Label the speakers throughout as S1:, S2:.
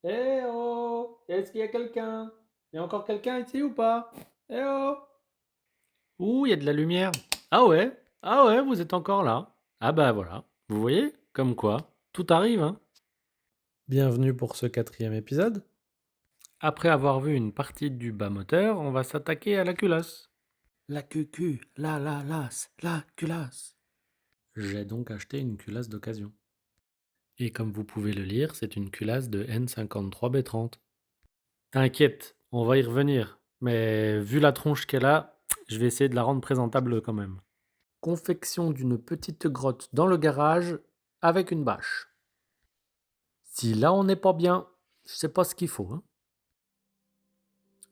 S1: Eh oh! Est-ce qu'il y a quelqu'un? Il y a encore quelqu'un ici ou pas? Eh oh! Ouh, il y a de la lumière. Ah ouais? Ah ouais, vous êtes encore là. Ah bah voilà. Vous voyez? Comme quoi, tout arrive, hein. Bienvenue pour ce 4e épisode. Après avoir vu une partie du bas moteur, on va s'attaquer à la culasse. La cucu, la las, la culasse. J'ai donc acheté une culasse d'occasion. Et comme vous pouvez le lire, c'est une culasse de N53B30. T'inquiète, on va y revenir. Mais vu la tronche qu'elle a, je vais essayer de la rendre présentable quand même. Confection d'une petite grotte dans le garage avec une bâche. Si là on n'est pas bien, je sais pas ce qu'il faut, hein.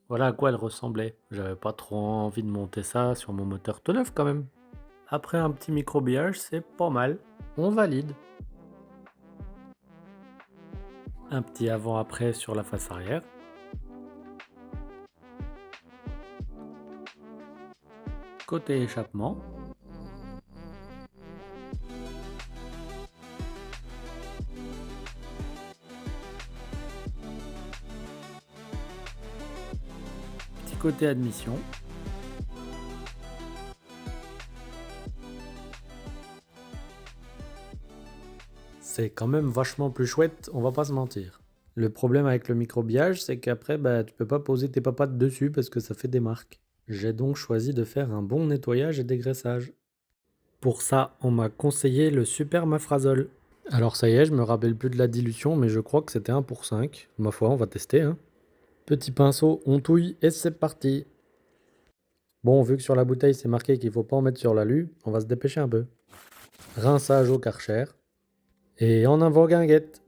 S1: Voilà à quoi elle ressemblait. J'avais pas trop envie de monter ça sur mon moteur tout neuf quand même. Après un petit microbillage, c'est pas mal. On valide. Un petit avant-après sur la face arrière. Côté échappement. Petit côté admission. C'est quand même vachement plus chouette, on va pas se mentir. Le problème avec le microbillage, c'est qu'après, tu peux pas poser tes papates dessus parce que ça fait des marques. J'ai donc choisi de faire un bon nettoyage et dégraissage. Pour ça, on m'a conseillé le Super Mafrazol. Alors ça y est, je me rappelle plus de la dilution, mais je crois que c'était 1 pour 5. Ma foi, on va tester, hein. Petit pinceau, on touille et c'est parti. Bon, vu que sur la bouteille c'est marqué qu'il faut pas en mettre sur l'alu, on va se dépêcher un peu. Rinçage au Karcher. Et en avant guinguette.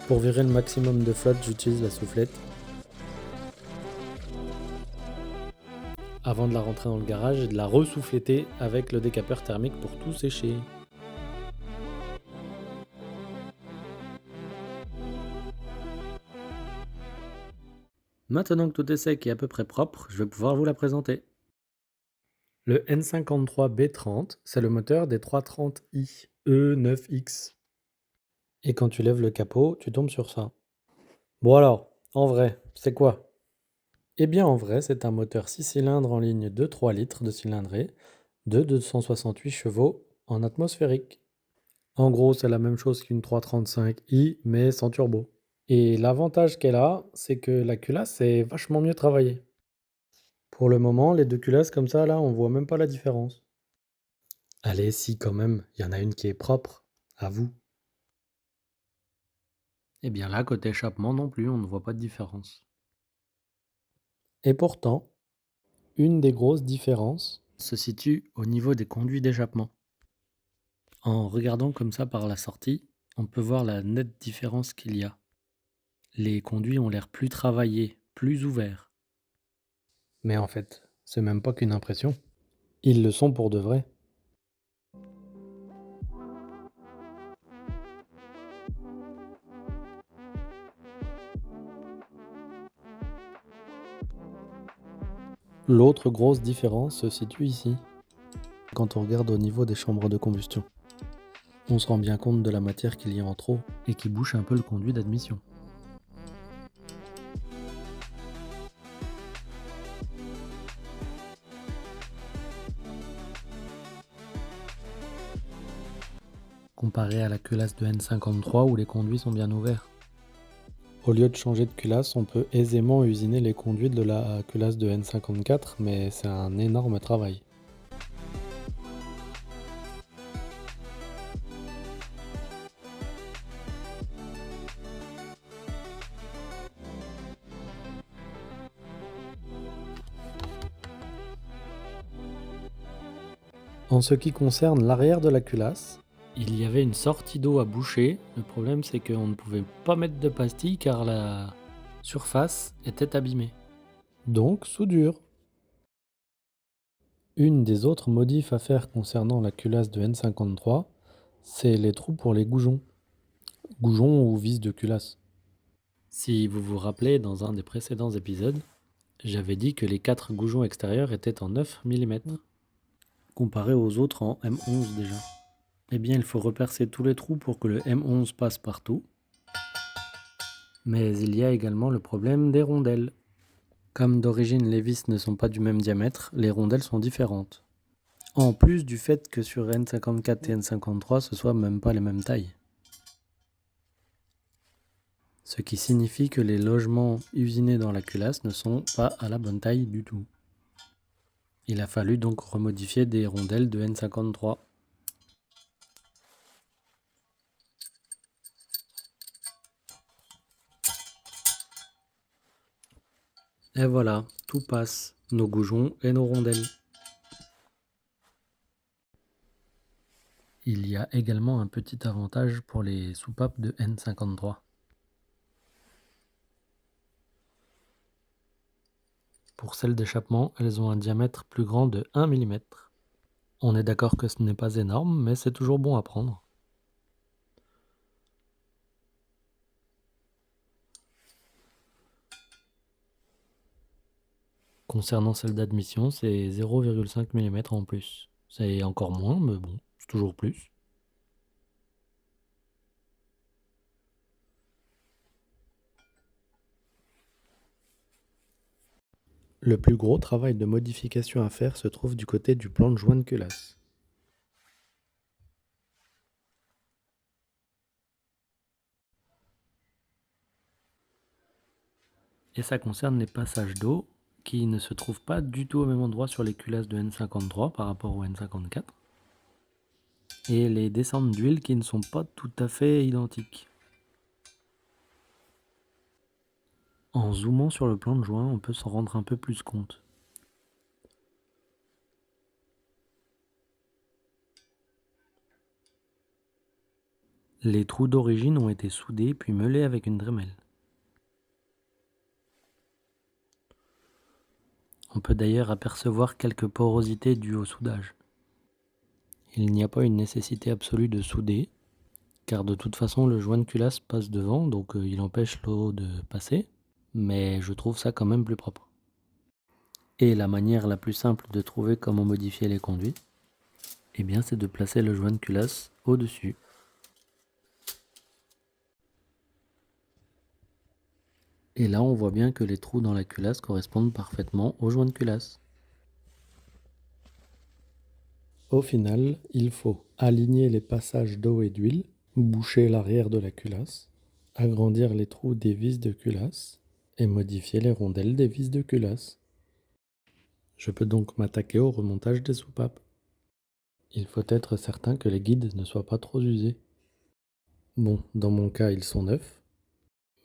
S1: Pour virer le maximum de flotte, j'utilise la soufflette. Avant de la rentrer dans le garage et de la ressouffletter avec le décapeur thermique pour tout sécher. Maintenant que tout est sec et à peu près propre, je vais pouvoir vous la présenter. Le N53B30, c'est le moteur des 330i E9X. Et quand tu lèves le capot, tu tombes sur ça. Bon alors, en vrai, c'est quoi? Eh bien en vrai, c'est un moteur 6 cylindres en ligne de 3 litres de cylindrée, de 268 chevaux en atmosphérique. En gros, c'est la même chose qu'une 335i, mais sans turbo. Et l'avantage qu'elle a, c'est que la culasse est vachement mieux travaillée. Pour le moment, les deux culasses comme ça, là, on voit même pas la différence. Allez, si quand même, il y en a une qui est propre, à vous. Eh bien là, côté échappement non plus, on ne voit pas de différence. Et pourtant, une des grosses différences se situe au niveau des conduits d'échappement. En regardant comme ça par la sortie, on peut voir la nette différence qu'il y a. Les conduits ont l'air plus travaillés, plus ouverts. Mais en fait, c'est même pas qu'une impression. Ils le sont pour de vrai. L'autre grosse différence se situe ici. Quand on regarde au niveau des chambres de combustion, on se rend bien compte de la matière qu'il y a en trop et qui bouche un peu le conduit d'admission. Comparé à la culasse de N53 où les conduits sont bien ouverts. Au lieu de changer de culasse, on peut aisément usiner les conduits de la culasse de N54, mais c'est un énorme travail. En ce qui concerne l'arrière de la culasse, il y avait une sortie d'eau à boucher. Le problème, c'est qu'on ne pouvait pas mettre de pastille car la surface était abîmée. Donc, soudure. Une des autres modifs à faire concernant la culasse de N53, c'est les trous pour les goujons. Goujons ou vis de culasse. Si vous vous rappelez, dans un des précédents épisodes, j'avais dit que les 4 goujons extérieurs étaient en 9 mm, comparé aux autres en M11 déjà. Eh bien, il faut repercer tous les trous pour que le M11 passe partout. Mais il y a également le problème des rondelles. Comme d'origine les vis ne sont pas du même diamètre, les rondelles sont différentes. En plus du fait que sur N54 et N53, ce soit même pas les mêmes tailles. Ce qui signifie que les logements usinés dans la culasse ne sont pas à la bonne taille du tout. Il a fallu donc remodifier des rondelles de N53. Et voilà, tout passe, nos goujons et nos rondelles. Il y a également un petit avantage pour les soupapes de N53. Pour celles d'échappement, elles ont un diamètre plus grand de 1 mm. On est d'accord que ce n'est pas énorme, mais c'est toujours bon à prendre. Concernant celle d'admission, c'est 0,5 mm en plus. C'est encore moins, mais bon, c'est toujours plus. Le plus gros travail de modification à faire se trouve du côté du plan de joint de culasse. Et ça concerne les passages d'eau qui ne se trouvent pas du tout au même endroit sur les culasses de N53 par rapport au N54. Et les descentes d'huile qui ne sont pas tout à fait identiques. En zoomant sur le plan de joint, on peut s'en rendre un peu plus compte. Les trous d'origine ont été soudés puis meulés avec une Dremel. On peut d'ailleurs apercevoir quelques porosités dues au soudage. Il n'y a pas une nécessité absolue de souder, car de toute façon le joint de culasse passe devant, donc il empêche l'eau de passer, mais je trouve ça quand même plus propre. Et la manière la plus simple de trouver comment modifier les conduits, eh bien c'est de placer le joint de culasse au-dessus. Et là on voit bien que les trous dans la culasse correspondent parfaitement au joint de culasse. Au final, il faut aligner les passages d'eau et d'huile, boucher l'arrière de la culasse, agrandir les trous des vis de culasse et modifier les rondelles des vis de culasse. Je peux donc m'attaquer au remontage des soupapes. Il faut être certain que les guides ne soient pas trop usés. Bon, dans mon cas, ils sont neufs,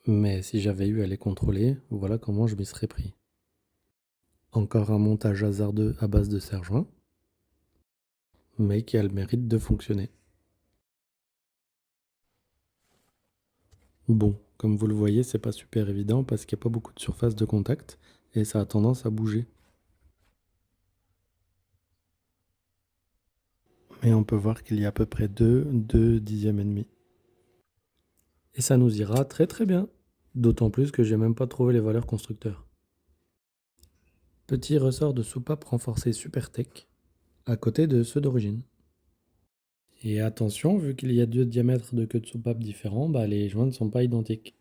S1: mais si j'avais eu à les contrôler, voilà comment je m'y serais pris. Encore un montage hasardeux à base de serre-joint, mais qui a le mérite de fonctionner. Bon, comme vous le voyez, c'est pas super évident parce qu'il n'y a pas beaucoup de surface de contact et ça a tendance à bouger. Mais on peut voir qu'il y a à peu près 2 dixièmes et demi. Et ça nous ira très très bien. D'autant plus que j'ai même pas trouvé les valeurs constructeurs. Petit ressort de soupape renforcé Supertech, à côté de ceux d'origine. Et attention, vu qu'il y a 2 diamètres de queue de soupape différents, les joints ne sont pas identiques.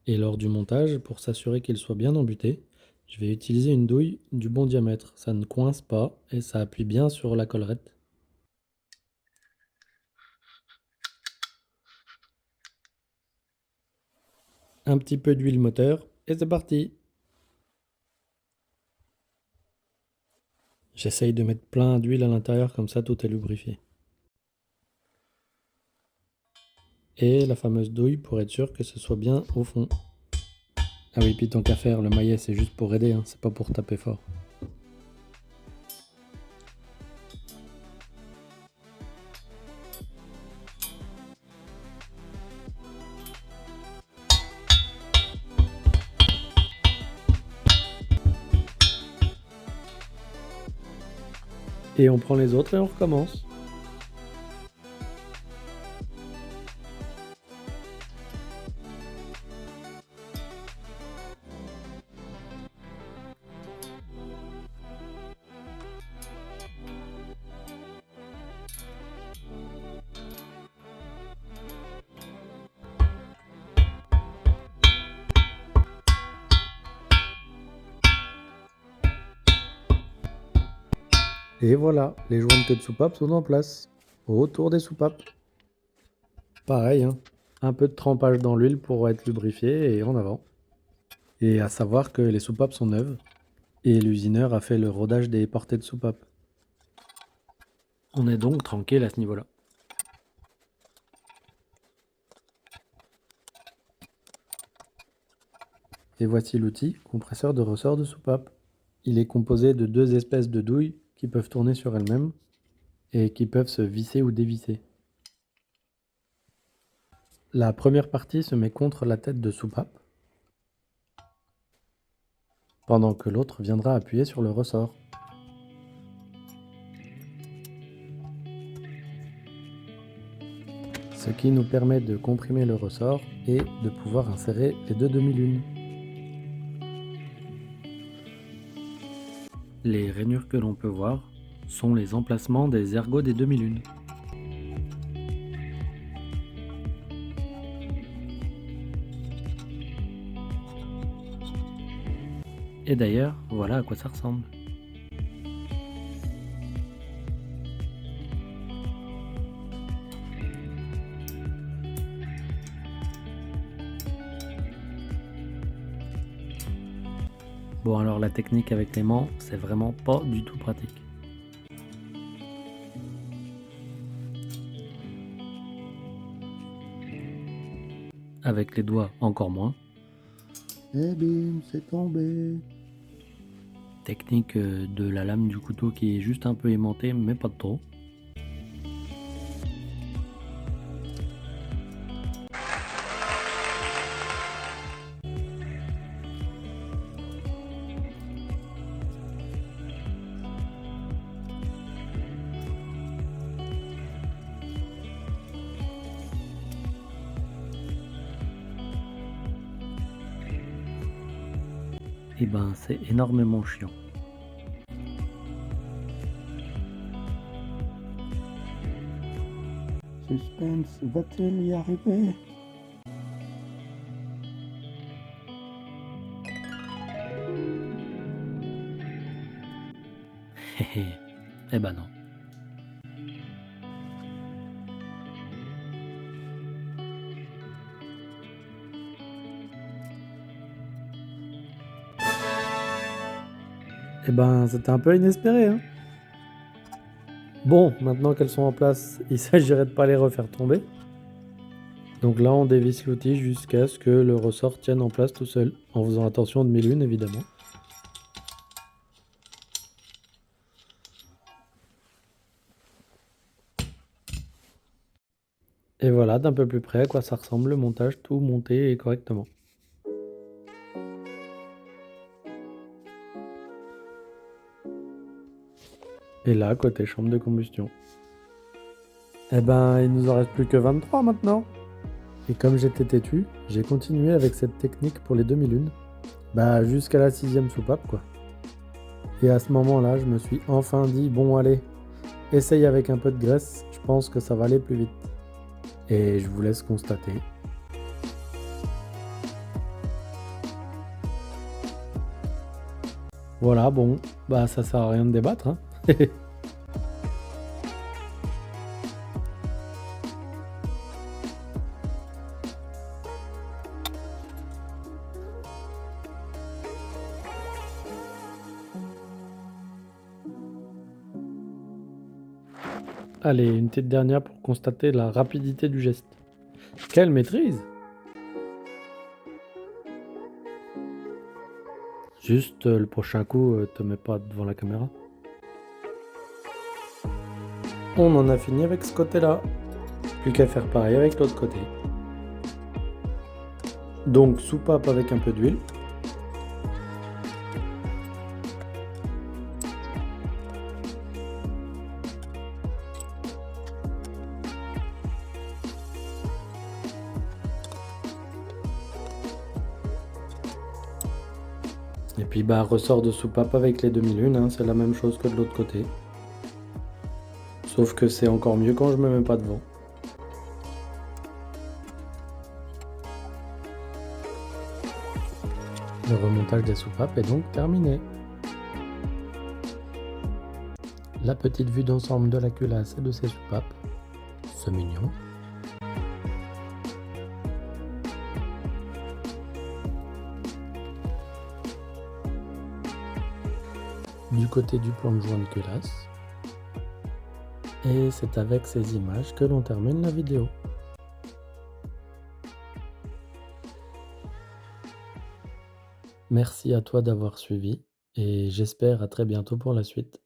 S1: Et lors du montage, pour s'assurer qu'il soit bien embuté, je vais utiliser une douille du bon diamètre. Ça ne coince pas et ça appuie bien sur la collerette. Un petit peu d'huile moteur et c'est parti. J'essaye de mettre plein d'huile à l'intérieur, comme ça tout est lubrifié. Et la fameuse douille pour être sûr que ce soit bien au fond. Ah oui, puis tant qu'à faire, le maillet c'est juste pour aider, hein, c'est pas pour taper fort. Et on prend les autres et on recommence. Et voilà, les joints de queue de soupape sont en place, autour des soupapes. Pareil, hein, un peu de trempage dans l'huile pour être lubrifié et en avant. Et à savoir que les soupapes sont neuves, et l'usineur a fait le rodage des portées de soupapes. On est donc tranquille à ce niveau-là. Et voici l'outil compresseur de ressort de soupape. Il est composé de deux espèces de douilles qui peuvent tourner sur elles-mêmes et qui peuvent se visser ou dévisser. La première partie se met contre la tête de soupape, pendant que l'autre viendra appuyer sur le ressort. Ce qui nous permet de comprimer le ressort et de pouvoir insérer les deux demi-lunes. Les rainures que l'on peut voir sont les emplacements des ergots des demi-lunes. Et d'ailleurs, voilà à quoi ça ressemble. Bon alors la technique avec l'aimant, c'est vraiment pas du tout pratique. Avec les doigts encore moins.
S2: Et bim, c'est tombé.
S1: Technique de la lame du couteau qui est juste un peu aimantée, mais pas de trop. Et ben c'est énormément chiant.
S2: Suspense, va-t-elle y arriver?
S1: Eh ben non. Eh ben c'était un peu inespéré, hein. Bon, maintenant qu'elles sont en place, il s'agirait de pas les refaire tomber. Donc là, on dévisse l'outil jusqu'à ce que le ressort tienne en place tout seul, en faisant attention de demi-lune évidemment. Et voilà d'un peu plus près à quoi ça ressemble le montage tout monté et correctement. Et là, côté chambre de combustion. Eh ben, il nous en reste plus que 23 maintenant. Et comme j'étais têtu, j'ai continué avec cette technique pour les demi-lunes. Bah, jusqu'à la 6e soupape, quoi. Et à ce moment-là, je me suis enfin dit, bon allez, essaye avec un peu de graisse, je pense que ça va aller plus vite. Et je vous laisse constater. Voilà, bon, bah ça sert à rien de débattre, hein. Allez, une petite dernière pour constater la rapidité du geste. Quelle maîtrise! Juste le prochain coup, te mets pas devant la caméra. On en a fini avec ce côté-là. Plus qu'à faire pareil avec l'autre côté. Donc soupape avec un peu d'huile. Et puis bah ressort de soupape avec les demi-lunes, hein, c'est la même chose que de l'autre côté. Sauf que c'est encore mieux quand je me mets pas devant. Le remontage des soupapes est donc terminé. La petite vue d'ensemble de la culasse et de ses soupapes. C'est mignon. Du côté du plan de joint de culasse. Et c'est avec ces images que l'on termine la vidéo. Merci à toi d'avoir suivi et j'espère à très bientôt pour la suite.